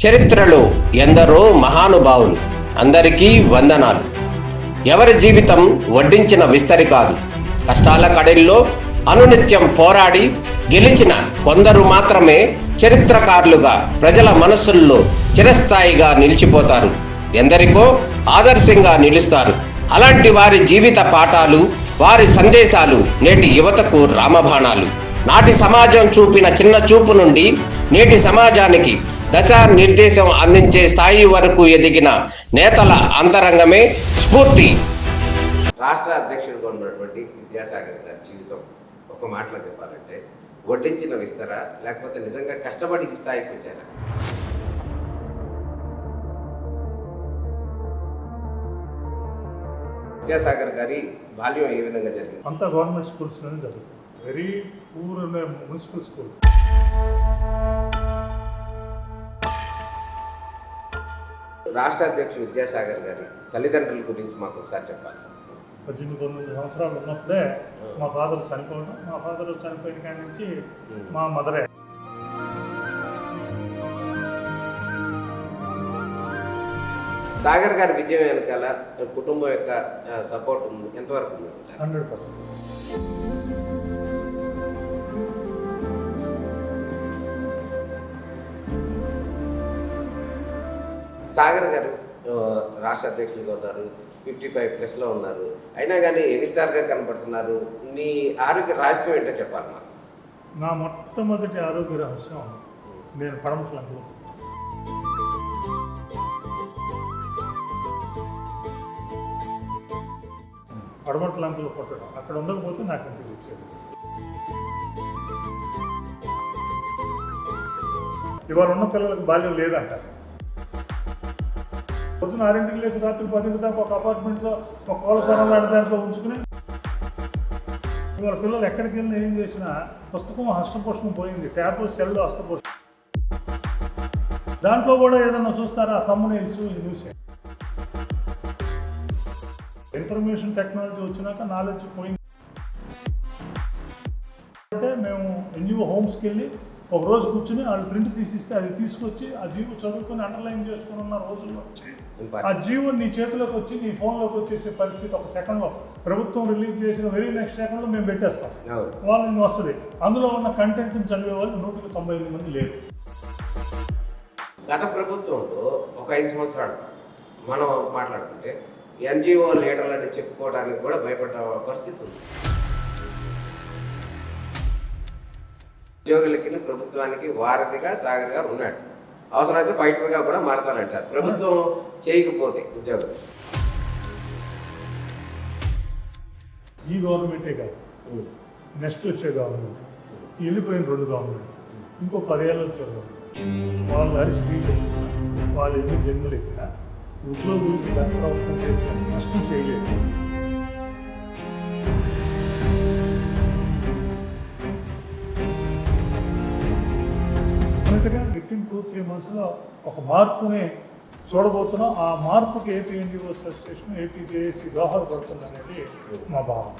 చరిత్రలో ఎందరో మహానుభావులు, అందరికీ వందనాలు. ఎవరి జీవితం వడ్డించిన విస్తరి కాదు. కష్టాల కడల్లో అనునిత్యం పోరాడి గెలిచిన కొందరు మాత్రమే చరిత్రకారులుగా ప్రజల మనస్సుల్లో చిరస్థాయిగా నిలిచిపోతారు. ఎందరికో ఆదర్శంగా నిలుస్తారు. అలాంటి వారి జీవిత పాఠాలు, వారి సందేశాలు నేటి యువతకు రామబాణాలు. నాటి సమాజం చూపిన చిన్న చూపు నుండి నేటి సమాజానికి దశా నిర్దేశం అందించే స్థాయి వరకు ఎదిగిన నేతల అంతరంగమే స్ఫూర్తి. రాష్ట్ర అధ్యక్షుడిగా ఉన్నటువంటి విద్యాసాగర్ గారి జీవితం ఒక మాటలో చెప్పాలంటే వడ్డించిన విస్తరా, లేకపోతే నిజంగా కష్టపడి ఈ స్థాయికి వచ్చారా? విద్యాసాగర్ గారి బాల్యం ఏ విధంగా జరిగింది? అంతా గవర్నమెంట్ స్కూల్స్లోనే జరుగుతుంది. Very poor municipal school. రాష్ట్ర అధ్యక్షుడు విద్యాసాగర్ గారి తల్లిదండ్రుల గురించి మాకు ఒకసారి చెప్పాలి. 18-19 సంవత్సరాలు ఉన్నప్పుడే మా ఫాదర్ చనిపోవడం, మా ఫాదర్ చనిపోయిన కాడి నుంచి మా మదరే. సాగర్ గారి విజయం వెనకాల కుటుంబం యొక్క సపోర్ట్ ఉంది, ఎంతవరకు ఉంది? 100%. సాగర్ గారు రాష్ట్ర అధ్యక్షులుగా ఉన్నారు, 55+లో ఉన్నారు. అయినా కానీ యంగ్స్టార్గా కనపడుతున్నారు. నీ ఆరోగ్య రహస్యం ఏంటో చెప్పాలి మాకు. నా మొట్టమొదటి ఆరోగ్య రహస్యం, నేను పడమట్లంలో పడమట్లంకలో పుట్టడం. అక్కడ ఉండకపోతే నాకు ఇంటికి వచ్చేది. ఇవాళ ఉన్న పిల్లలకు బాల్యం లేదంటారు. పొద్దున 6ంటికి లేచి రాత్రి 10 దాకా ఒక అపార్ట్మెంట్లో ఒక కోలఫారం లాంటి దాంట్లో ఉంచుకుని, ఇవాళ పిల్లలు ఎక్కడికి వెళ్ళినా ఏం చేసినా పుస్తకం హస్తపోషణం పోయింది. ట్యాబ్ సెల్ హస్తపోషణం. దాంట్లో కూడా ఏదన్నా చూస్తారా? thumbnails, news. ఇన్ఫర్మేషన్ టెక్నాలజీ వచ్చినాక నాలెడ్జ్ పోయింది. అంటే మేము ఎన్జిఓ హోమ్స్కి వెళ్ళి ఒక రోజు కూర్చుని వాళ్ళు ప్రింట్ తీసిస్తే అది తీసుకొచ్చి ఆ జీవో చదువుకొని అండర్లైన్ చేసుకుని ఉన్న రోజుల్లో వచ్చి ఆ జీవో నీ చేతిలోకి వచ్చి నీ ఫోన్లోకి వచ్చేసే పరిస్థితి ఒక సెకండ్లో, ప్రభుత్వం రిలీజ్ చేసిన వెరీ నెక్స్ట్ సెకండ్లో మేము పెట్టేస్తాం. వాళ్ళని వస్తుంది. అందులో ఉన్న కంటెంట్ని చదివే వాళ్ళు 198 మంది లేరు. గత ప్రభుత్వంలో ఒక 5 సంవత్సరాలు మనం మాట్లాడుకుంటే ఎన్జిఓ లీడర్లని చెప్పుకోవడానికి కూడా భయపడ్డ పరిస్థితి ఉంది. ఉద్యోగులకి ప్రభుత్వానికి వారధిగా సాగర్ గారు ఉన్నాడు. అవసరమైతే ఫైటర్గా కూడా మారతానంటారు ప్రభుత్వం చేయకపోతే ఉద్యోగులు. ఈ గవర్నమెంటే కాదు, నెక్స్ట్ వచ్చే గవర్నమెంట్, వెళ్ళిపోయిన 2 గవర్నమెంట్, ఇంకో 10 ఏళ్ళ వచ్చే గవర్నమెంట్, వాళ్ళు అరిసి వాళ్ళు ఎన్ని జన్మలు ఎత్తినా ఉద్యోగులకి ప్రవర్తన చేసిన నష్టం చేయలేదు. వితిన్ 2-3 మంత్స్లో ఒక మార్పుని చూడబోతున్నాం. ఆ మార్పుకి AP NGO association, AP JAC దోహదపడుతుంది అనేది మా భావన.